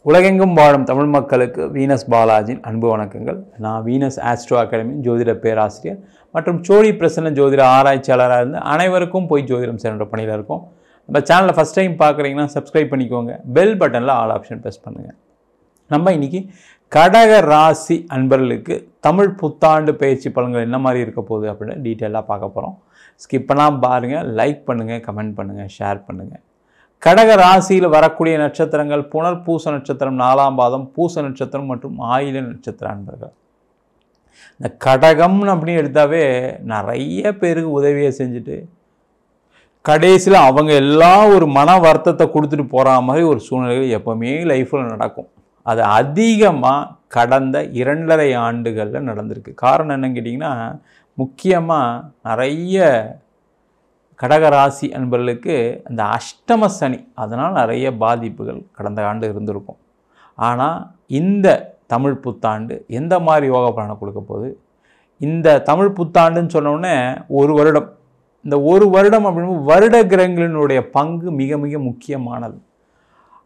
உலகெங்கும் வாழும் தமிழ் மக்களுக்கு வீனஸ் பாலாஜியின் அன்பு வணக்கங்கள். நான் வீனஸ் ஆஸ்ட்ரோ அகாடமியின் ஜோதிட பேராசிரியர் மற்றும் சோழி பிரசன்ன ஜோதிட ஆராய்ச்சியாளராக இருந்து அனைவருக்கும் போய் ஜோதிடம் சென்ற பணியில் இருக்கோம். நம்ம சேனலில் ஃபஸ்ட் டைம் பார்க்குறீங்கன்னா சப்ஸ்கிரைப் பண்ணிக்கோங்க, பெல் பட்டனில் ஆல் ஆப்ஷன் ப்ரெஸ் பண்ணுங்கள். நம்ம இன்றைக்கி கடக ராசி அன்பர்களுக்கு தமிழ் புத்தாண்டு பயிற்சி பலன்கள் என்ன மாதிரி இருக்க போகுது அப்படின்னு டீட்டெயிலாக பார்க்க போகிறோம். ஸ்கிப் பண்ணாமல் பாருங்கள், லைக் பண்ணுங்கள், கமெண்ட் பண்ணுங்கள், ஷேர் பண்ணுங்கள். கடக ராசியில் வரக்கூடிய நட்சத்திரங்கள் புனர் பூச நட்சத்திரம், 4ஆம் பாதம், பூச நட்சத்திரம் மற்றும் ஆயில நட்சத்திர அன்பர்கள். இந்த கடகம்னு அப்படின்னு எடுத்தாவே நிறைய பேருக்கு உதவியை செஞ்சுட்டு கடைசியில் அவங்க எல்லாம் ஒரு மன வருத்தத்தை கொடுத்துட்டு போகிற மாதிரி ஒரு சூழ்நிலைகள் எப்போவுமே லைஃப்பில் நடக்கும். அது அதிகமாக கடந்த 2.5 ஆண்டுகளில் நடந்திருக்கு. காரணம் என்னன்னு கேட்டிங்கன்னா, முக்கியமாக நிறைய கடகராசி அன்பர்களுக்கு அந்த அஷ்டம சனி, அதனால் நிறைய பாதிப்புகள் கடந்த ஆண்டு இருந்திருக்கும். ஆனால் இந்த தமிழ் புத்தாண்டு எந்த மாதிரி யோக பலனை கொடுக்க போகுது? இந்த தமிழ் புத்தாண்டுன்னு சொன்னோடனே ஒரு வருடம், இந்த ஒரு வருடம் அப்படின்னு வருட கிரகங்களினுடைய பங்கு மிக மிக முக்கியமானது.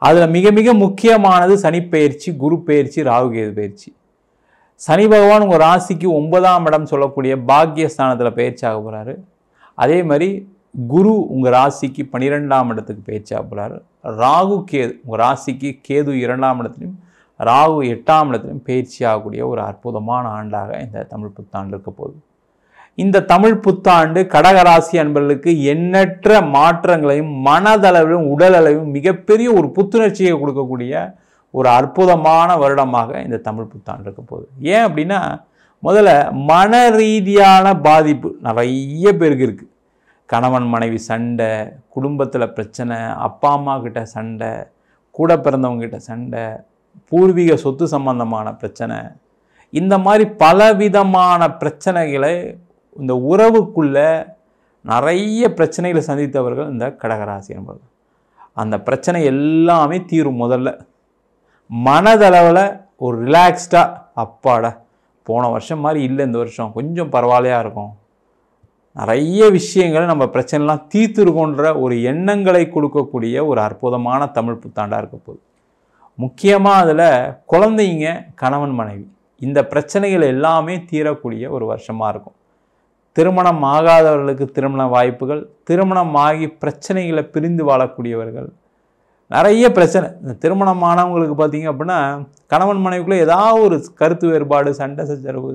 அதில் மிக மிக முக்கியமானது சனிப்பெயர்ச்சி, குரு பெயர்ச்சி, ராகுகேது பயிற்சி. சனி பகவான் உங்கள் ராசிக்கு 9ஆம் இடம் சொல்லக்கூடிய பாக்கியஸ்தானத்தில் பயிற்சி ஆக போகிறாரு. அதே மாதிரி குரு உங்கள் ராசிக்கு 12ஆம் இடத்துக்கு பயிற்சி ஆக போகிறாரு. ராகு கேது உங்கள் ராசிக்கு கேது 2ஆம் இடத்துலையும் ராகு 8ஆம் இடத்துலையும் பயிற்சி ஆகக்கூடிய ஒரு அற்புதமான ஆண்டாக இந்த தமிழ் புத்தாண்டு இருக்க போகுது. இந்த தமிழ் புத்தாண்டு கடகராசி அன்பர்களுக்கு எண்ணற்ற மாற்றங்களையும் மனதளவிலும் உடல் அளவிலும் மிகப்பெரிய ஒரு புத்துணர்ச்சியை கொடுக்கக்கூடிய ஒரு அற்புதமான வருடமாக இந்த தமிழ் புத்தாண்டு இருக்க போகுது. ஏன் அப்படின்னா, முதல்ல மன ரீதியான பாதிப்பு நிறைய பேருக்கு இருக்குது. கணவன் மனைவி சண்டை, குடும்பத்தில் பிரச்சனை, அப்பா அம்மா கிட்ட சண்டை, கூட பிறந்தவங்ககிட்ட சண்டை, பூர்வீக சொத்து சம்பந்தமான பிரச்சனை, இந்த மாதிரி பலவிதமான பிரச்சனைகளை இந்த உறவுக்குள்ள நிறைய பிரச்சனைகளை சந்தித்தவர்கள் இந்த கடகராசி என்பவர்கள். அந்த பிரச்சனை எல்லாமே தீரும். முதல்ல மனதளவில் ஒரு ரிலாக்ஸ்டாக, அப்பாடா போன வருஷம் மாதிரி இல்லை, இந்த வருஷம் கொஞ்சம் பரவாயில்லையாக இருக்கும், நிறைய விஷயங்களை நம்ம பிரச்சனைலாம் தீர்த்துருக்கோன்ற ஒரு எண்ணங்களை கொடுக்கக்கூடிய ஒரு அற்புதமான தமிழ் புத்தாண்டாக இருக்க போகுது. முக்கியமாக அதில் குழந்தைங்க, கணவன் மனைவி, இந்த பிரச்சனைகள் எல்லாமே தீரக்கூடிய ஒரு வருஷமாக இருக்கும். திருமணம் ஆகாதவர்களுக்கு திருமண வாய்ப்புகள், திருமணம் ஆகி பிரச்சனைகளை பிரிந்து வாழக்கூடியவர்கள், நிறைய பிரச்சனை. இந்த திருமணமானவங்களுக்கு பார்த்திங்க அப்படின்னா கணவன் மனைவிக்குள்ளே ஏதாவது ஒரு கருத்து வேறுபாடு, சண்டை சச்சரவு.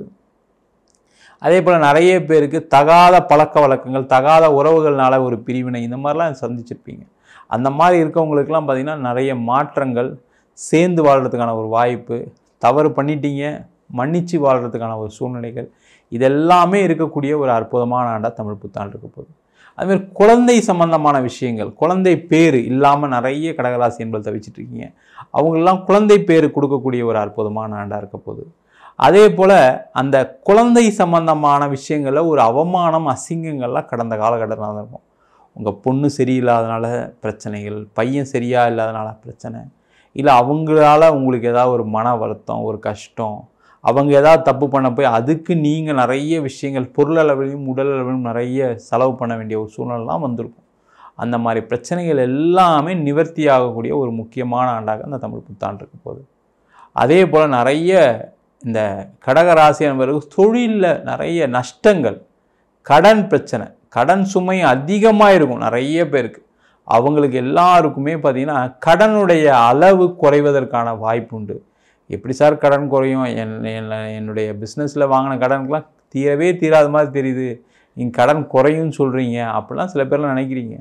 அதே போல் நிறைய பேருக்கு தகாத பழக்க வழக்கங்கள், தகாத உறவுகள்னால ஒரு பிரிவினை, இந்த மாதிரிலாம் சந்திச்சிருப்பீங்க. அந்த மாதிரி இருக்கவங்களுக்கெல்லாம் பார்த்திங்கன்னா நிறைய மாற்றங்கள், சேர்ந்து வாழ்கிறதுக்கான ஒரு வாய்ப்பு, தவறு பண்ணிட்டீங்க மன்னித்து வாழ்கிறதுக்கான ஒரு சூழ்நிலைகள், இதெல்லாமே இருக்கக்கூடிய ஒரு அற்புதமான ஆண்டாக தமிழ் புத்தாண்டு இருக்க போகுது. அதுமாதிரி குழந்தை சம்பந்தமான விஷயங்கள், குழந்தை பேர் இல்லாமல் நிறைய கடகராசி என்பது தவிச்சிட்டு இருக்கீங்க. அவங்களெல்லாம் குழந்தை பேர் கொடுக்கக்கூடிய ஒரு அற்புதமான ஆண்டாக இருக்க போகுது. அதே போல் அந்த குழந்தை சம்பந்தமான விஷயங்களில் ஒரு அவமானம், அசிங்கங்கள்லாம் கடந்த காலகட்டத்தில் இருக்கும். உங்கள் பொண்ணு சரியில்லாதனால பிரச்சனைகள், பையன் சரியாக இல்லாதனால பிரச்சனை, இல்லை அவங்களால உங்களுக்கு ஏதாவது ஒரு மன வருத்தம், ஒரு கஷ்டம், அவங்க ஏதாவது தப்பு பண்ண போய் அதுக்கு நீங்கள் நிறைய விஷயங்கள் பொருளளவிலும் உடல் அளவிலும் நிறைய செலவு பண்ண வேண்டிய ஒரு சூழ்நிலாம் வந்திருக்கும். அந்த மாதிரி பிரச்சனைகள் எல்லாமே நிவர்த்தி ஆகக்கூடிய ஒரு முக்கியமான ஆண்டாக அந்த தமிழ் புத்தாண்டு இருக்க போகுது. அதே போல் நிறைய இந்த கடகராசி என்பவர்கள் தொழிலில் நிறைய நஷ்டங்கள், கடன் பிரச்சனை, கடன் சுமை அதிகமாக இருக்கும் நிறைய பேருக்கு. அவங்களுக்கு எல்லாருக்குமே பார்த்திங்கன்னா கடனுடைய அளவு குறைவதற்கான வாய்ப்பு உண்டு. எப்படி சார் கடன் குறையும்? என்னுடைய பிஸ்னஸில் வாங்கின கடனுக்கெலாம் தீரவே தீராத மாதிரி தெரியுது, நீங்கள் கடன் குறையும்னு சொல்கிறீங்க அப்படிலாம் சில பேர்லாம் நினைக்கிறீங்க.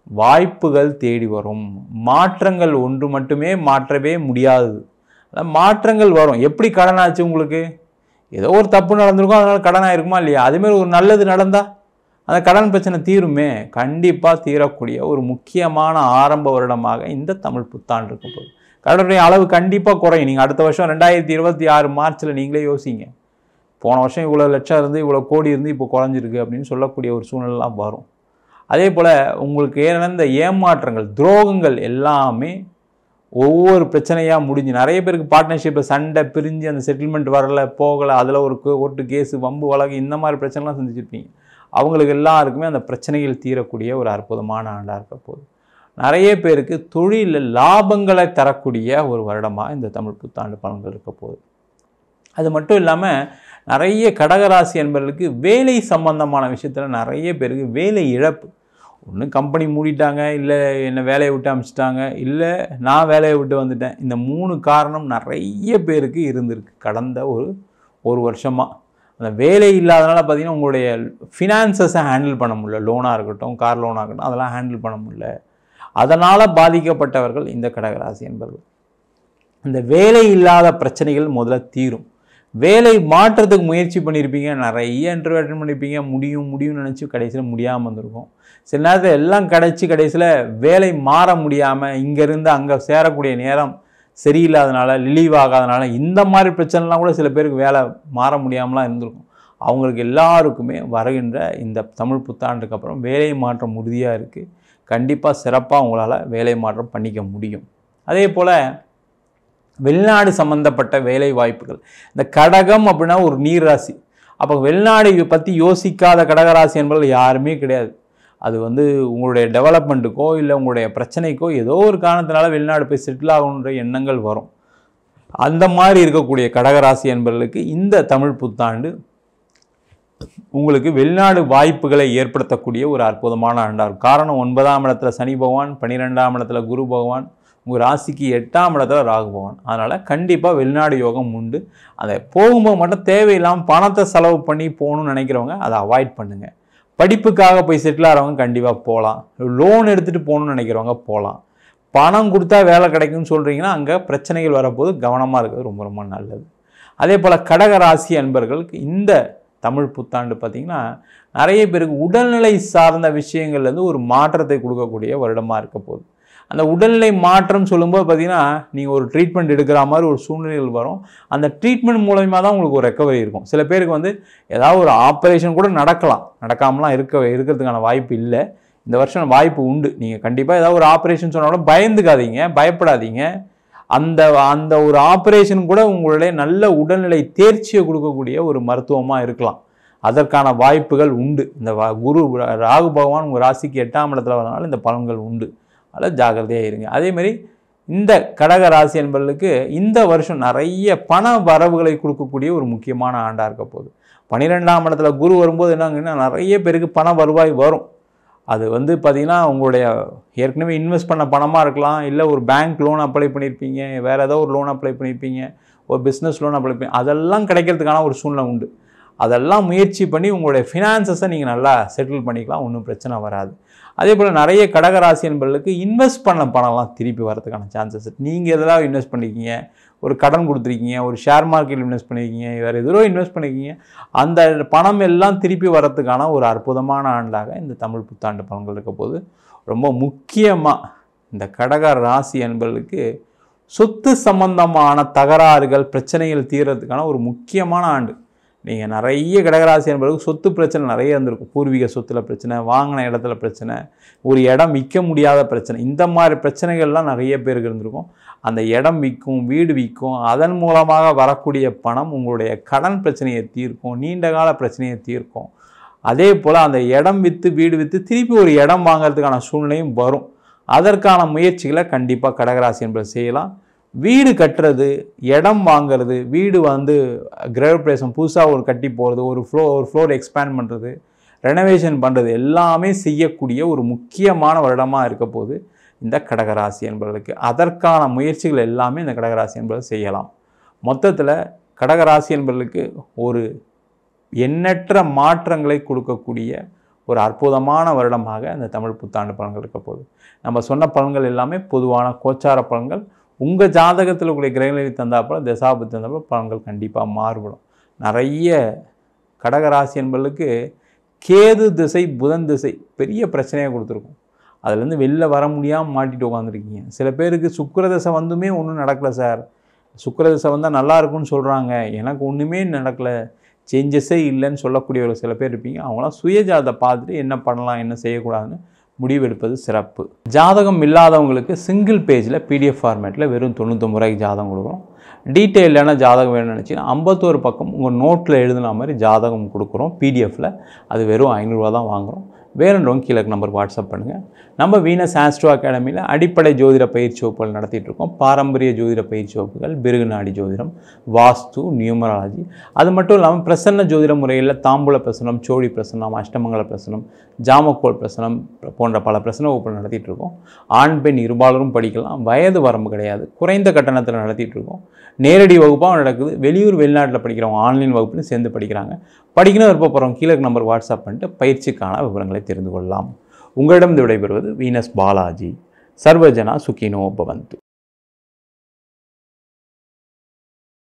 வாய்ப்புகள் தேடி வரும். மாற்றங்கள் ஒன்று மட்டுமே மாற்றவே முடியாது, மாற்றங்கள் வரும். எப்படி கடன் ஆச்சு உங்களுக்கு? ஏதோ ஒரு தப்பு நடந்திருக்கும், அதனால் கடன் ஆகிருக்குமா இல்லையா? அதேமாதிரி ஒரு நல்லது நடந்தால் அந்த கடன் பிரச்சனை தீருமே. கண்டிப்பாக தீரக்கூடிய ஒரு முக்கியமான ஆரம்ப வருடமாக இந்த தமிழ் புத்தாண்டு இருக்க போகுது. கடனுடைய அளவு கண்டிப்பாக குறையும். நீங்கள் அடுத்த வருஷம் 2026 மார்ச்சில் நீங்களே யோசிங்க, போன வருஷம் இவ்வளோ லட்சம் இருந்து இவ்வளோ கோடி இருந்து இப்போ குறைஞ்சிருக்கு அப்படின்னு சொல்லக்கூடிய ஒரு சூழ்நிலாம் வரும். அதே போல் உங்களுக்கு ஏன்னா ஏமாற்றங்கள், துரோகங்கள் எல்லாமே ஒவ்வொரு பிரச்சனையாக முடிஞ்சு, நிறைய பேருக்கு பார்ட்னர்ஷிப்பில் சண்டை பிரிஞ்சு அந்த செட்டில்மெண்ட் வரலை, போகலை, அதில் ஒரு கோர்ட்டு கேஸு, வம்பு வழக்கு, இந்த மாதிரி பிரச்சனைலாம் செஞ்சுருப்பீங்க. அவங்களுக்கு எல்லாருக்குமே அந்த பிரச்சனைகள் தீரக்கூடிய ஒரு அற்புதமான ஆண்டாக இருக்க போகுது. நிறைய பேருக்கு தொழிலில் லாபங்களை தரக்கூடிய ஒரு வருடமாக இந்த தமிழ் புத்தாண்டு பலன்கள் இருக்க போகுது. அது மட்டும் இல்லாமல் நிறைய கடகராசி என்பவர்களுக்கு வேலை சம்பந்தமான விஷயத்தில் நிறைய பேருக்கு வேலை இழப்பு. ஒன்று கம்பெனி மூடிட்டாங்க, இல்லை என்னை வேலையை விட்டு அனுப்பிச்சிட்டாங்க, இல்லை நான் வேலையை விட்டு வந்துட்டேன். இந்த 3 காரணம் நிறைய பேருக்கு இருந்திருக்கு கடந்த ஒரு வருஷமாக. அந்த வேலை இல்லாதனால பார்த்திங்கன்னா உங்களுடைய ஃபினான்சஸை ஹேண்டில் பண்ண முடியல. லோனாக இருக்கட்டும், கார் லோனாக இருக்கட்டும், அதெல்லாம் ஹேண்டில் பண்ண முடியல. அதனால் பாதிக்கப்பட்டவர்கள் இந்த கடகராசி என்பவர்கள். இந்த வேலை இல்லாத பிரச்சனைகள் முதல்ல தீரும். வேலை மாற்றத்துக்கு முயற்சி பண்ணியிருப்பீங்க, நிறைய இன்டர்வியூ அட்டெண்ட் பண்ணியிருப்பீங்க, முடியும்னு நினச்சி கடைசியில் முடியாமல் வந்திருக்கும். சில நேரத்தில் எல்லாம் கடைசியில் வேலை மாற முடியாமல் இங்கேருந்து அங்கே சேரக்கூடிய நேரம் சரியில்லாதனால, ரிலீவ் ஆகாதனால, இந்த மாதிரி பிரச்சனைலாம் கூட சில பேருக்கு வேலை மாற முடியாமலாம் இருந்திருக்கும். அவங்களுக்கு எல்லாருக்குமே வருகின்ற இந்த தமிழ் புத்தாண்டுக்கு அப்புறம் வேலை மாற்றம் உறுதியாக இருக்குது. கண்டிப்பாக சிறப்பாக உங்களால் வேலை மாற்றம் பண்ணிக்க முடியும். அதே போல் வெளிநாடு சம்பந்தப்பட்ட வேலை வாய்ப்புகள். இந்த கடகம் அப்படின்னா ஒரு நீர் ராசி. அப்போ வெளிநாடு பற்றி யோசிக்காத கடகராசி என்பவர்கள் யாருமே கிடையாது. அது உங்களுடைய டெவலப்மெண்ட்டுக்கோ இல்லை உங்களுடைய பிரச்சனைக்கோ ஏதோ ஒரு காரணத்தினால வெளிநாடு போய் செட்டில் ஆகணுன்ற எண்ணங்கள் வரும். அந்த மாதிரி இருக்கக்கூடிய கடகராசி என்பவர்களுக்கு இந்த தமிழ் புத்தாண்டு உங்களுக்கு வெளிநாடு வாய்ப்புகளை ஏற்படுத்தக்கூடிய ஒரு அற்புதமான ஆண்டாக இருக்கும். காரணம் 9ஆம் இடத்துல சனி பகவான், 12ஆம் இடத்துல குரு பகவான், உங்கள் ராசிக்கு 8ஆம் இடத்துல ராகு பகவான். அதனால் கண்டிப்பாக வெளிநாடு யோகம் உண்டு. அதை போகும்போது மட்டும் தேவையில்லாமல் பணத்தை செலவு பண்ணி போகணும்னு நினைக்கிறவங்க அதை அவாய்ட் பண்ணுங்கள். படிப்புக்காக போய் செட்டில் ஆகிறவங்க கண்டிப்பாக போகலாம். லோன் எடுத்துகிட்டு போகணுன்னு நினைக்கிறவங்க போகலாம். பணம் கொடுத்தா வேலை கிடைக்கும்னு சொல்கிறீங்கன்னா அங்கே பிரச்சனைகள் வரப்போது கவனமாக இருக்கிறது ரொம்ப ரொம்ப நல்லது. அதே போல் கடகராசி அன்பர்களுக்கு இந்த தமிழ் புத்தாண்டு பார்த்திங்கன்னா நிறைய பேருக்கு உடல்நிலை சார்ந்த விஷயங்கள்லேருந்து ஒரு மாற்றத்தை கொடுக்கக்கூடிய வருடமாக இருக்க போகுது. அந்த உடல்நிலை மாற்றம் சொல்லும்போது பார்த்திங்கன்னா நீங்கள் ஒரு ட்ரீட்மெண்ட் எடுக்கிற மாதிரி ஒரு சூழ்நிலைகள் வரும். அந்த ட்ரீட்மெண்ட் மூலமாக தான் உங்களுக்கு ஒரு ரெக்கவரி இருக்கும். சில பேருக்கு ஏதாவது ஒரு ஆப்ரேஷன் கூட நடக்காமலாம் இருக்கிறதுக்கான வாய்ப்பு இல்லை. இந்த வருஷம் வாய்ப்பு உண்டு. நீங்கள் கண்டிப்பாக ஏதாவது ஒரு ஆப்ரேஷன் சொன்னாலும் பயந்துக்காதீங்க, பயப்படாதீங்க. அந்த ஒரு ஆப்ரேஷன் கூட உங்களுடைய நல்ல உடல்நிலை தேர்ச்சியை கொடுக்கக்கூடிய ஒரு மருத்துவமாக இருக்கலாம். அதற்கான வாய்ப்புகள் உண்டு. இந்த குரு ராகு பகவான் உங்கள் ராசிக்கு 8ஆம் இடத்துல வரனால இந்த பலன்கள் உண்டு. அதில் ஜாகிரதையாக இருங்க. அதேமாதிரி இந்த கடக ராசி என்பவர்களுக்கு இந்த வருஷம் நிறைய பண வரவுகளை கொடுக்கக்கூடிய ஒரு முக்கியமான ஆண்டாக இருக்க போகுது. 12ஆம் இடத்துல குரு வரும்போது என்னங்கன்னா நிறைய பேருக்கு பண வருவாய் வரும். அது பார்த்திங்கன்னா உங்களுடைய ஏற்கனவே இன்வெஸ்ட் பண்ண பணமாக இருக்கலாம், இல்லை ஒரு பேங்க் லோன் அப்ளை பண்ணியிருப்பீங்க, வேறு ஏதோ ஒரு லோன் அப்ளை பண்ணியிருப்பீங்க, ஒரு பிஸ்னஸ் லோன் அப்ளை பண்ணி அதெல்லாம் கிடைக்கிறதுக்கான ஒரு சூழ்நிலை உண்டு. அதெல்லாம் முயற்சி பண்ணி உங்களுடைய ஃபினான்சஸை நீங்கள் நல்லா செட்டில் பண்ணிக்கலாம், ஒன்றும் பிரச்சனை வராது. அதே போல் நிறைய கடகராசி என்பவர்களுக்கு இன்வெஸ்ட் பண்ண பணம்லாம் திருப்பி வரதுக்கான சான்சஸ். நீங்கள் எதெல்லாம் இன்வெஸ்ட் பண்ணியிருக்கீங்க, ஒரு கடன் கொடுத்துருக்கீங்க, ஒரு ஷேர் மார்க்கெட்டில் இன்வெஸ்ட் பண்ணியிருக்கீங்க, வேறு எதிரோ இன்வெஸ்ட் பண்ணியிருக்கீங்க, அந்த பணம் எல்லாம் திருப்பி வரதுக்கான ஒரு அற்புதமான ஆண்டாக இந்த தமிழ் புத்தாண்டு பலன்கள் இருக்க போது. ரொம்ப முக்கியமாக இந்த கடக ராசி என்பவர்களுக்கு சொத்து சம்பந்தமான தகராறுகள் பிரச்சனைகள் தீர்றதுக்கான ஒரு முக்கியமான ஆண்டு. நீங்கள் நிறைய கடகராசி என்பவர்களுக்கு சொத்து பிரச்சனை நிறைய இருந்திருக்கும். பூர்வீக சொத்தில் பிரச்சனை, வாங்கின இடத்துல பிரச்சனை, ஒரு இடம் விற்க முடியாத பிரச்சனை, இந்த மாதிரி பிரச்சனைகள்லாம் நிறைய பேருக்கு இருந்திருக்கும். அந்த இடம் விற்கும், வீடு விற்கும், அதன் மூலமாக வரக்கூடிய பணம் உங்களுடைய கடன் பிரச்சனையை தீர்க்கும், நீண்ட கால பிரச்சனையை தீர்க்கும். அதே போல் அந்த இடம் விற்று வீடு விற்று திருப்பி ஒரு இடம் வாங்கிறதுக்கான சூழ்நிலையும் வரும். அதற்கான முயற்சிகளை கண்டிப்பாக கடகராசி என்பது செய்யலாம். வீடு கட்டுறது, இடம் வாங்கிறது, வீடு கிரகப்பிரவேசம் புதுசாக ஒரு கட்டி போகிறது, ஒரு ஃப்ளோர் எக்ஸ்பேண்ட் பண்ணுறது, ரெனோவேஷன் பண்ணுறது எல்லாமே செய்யக்கூடிய ஒரு முக்கியமான வருடமாக இருக்க போது இந்த கடகராசி என்பவர்களுக்கு. அதற்கான முயற்சிகள் எல்லாமே இந்த கடகராசி என்பது செய்யலாம். மொத்தத்தில் கடகராசி என்பவர்களுக்கு ஒரு எண்ணற்ற மாற்றங்களை கொடுக்கக்கூடிய ஒரு அற்புதமான வருடமாக இந்த தமிழ் புத்தாண்டு பலன்கள் இருக்க போகுது. நம்ம சொன்ன பலன்கள் எல்லாமே பொதுவான கோச்சார பலன்கள். உங்கள் ஜாதகத்தில் உங்களுடைய கிரகநிலை தந்தாப்புல, தசாபுத்தி தந்தாப்புல பலன்கள் கண்டிப்பாக மாறுபடும். நிறைய கடகராசி என்பவர்களுக்கு கேது திசை, புதன் திசை பெரிய பிரச்சனையாக கொடுத்துருக்கும். அதுலேருந்து வெளில வர முடியாமல் மாட்டிட்டு உட்காந்துருக்கீங்க. சில பேருக்கு சுக்கிர திசை வந்துமே ஒன்றும் நடக்கலை சார், சுக்கிர திசை வந்தால் நல்லா இருக்குன்னு சொல்கிறாங்க, எனக்கு ஒன்றுமே நடக்கலை, சேஞ்சஸே இல்லைன்னு சொல்லக்கூடியவர்கள் சில பேர் இருப்பீங்க. அவங்களாம் சுயஜாதத்தை பார்த்துட்டு என்ன பண்ணலாம், என்ன செய்யக்கூடாதுன்னு முடிவெடுப்பது சிறப்பு. ஜாதகம் இல்லாதவங்களுக்கு சிங்கிள் பேஜில் பிடிஎஃப் ஃபார்மேட்டில் வெறும் 99 ரூபாய்க்கு ஜாதகம் கொடுக்குறோம். டீட்டெயிலான ஜாதகம் வேணும்னு நினச்சிங்கன்னா 51 பக்கம் உங்கள் நோட்டில் எழுதுன மாதிரி ஜாதகம் கொடுக்குறோம் பிடிஎஃப்பில். அது வெறும் 500 ரூபா தான் வாங்குகிறோம். வேணுன்றவங்க கீழே நம்பருக்கு வாட்ஸ்அப் பண்ணுங்கள். நம்ம வீனஸ் ஆஸ்ட்ரோ அகாடமியில் அடிப்படை ஜோதிட பயிற்சி வகுப்புகள் நடத்திட்டு இருக்கோம். பாரம்பரிய ஜோதிட பயிற்சி வகுப்புகள், பிருகு நாடி ஜோதிடம், வாஸ்து, நியூமராலஜி, அது மட்டும் இல்லாமல் பிரசன்ன ஜோதிட முறையில் தாம்பூல பிரசனம், சோழி பிரசனம், அஷ்டமங்கல பிரசனம், ஜாமக்கோள் பிரசனம் போன்ற பல பிரசன வகுப்புகள் நடத்திட்டு இருக்கோம். ஆண் பெண் இருபாலரும் படிக்கலாம். வயது வரம்பு கிடையாது. குறைந்த கட்டணத்தில் நடத்திட்டு இருக்கோம். நேரடி வகுப்பாக நடக்குது. வெளியூர் வெளிநாட்டில் படிக்கிறவங்க ஆன்லைன் வகுப்புலையும் சேர்ந்து படிக்கிறாங்க. படிக்கணும் விருப்பப்படுறவங்க கீழே நம்பர் வாட்ஸ்அப் பண்ணிட்டு பயிற்சிக்கான விவரங்களை தெரிந்து கொள்ளலாம். உங்களிடம் விடைபெறுவது வீனஸ் பாலாஜி. சர்வஜனா சுகினோ பவந்து.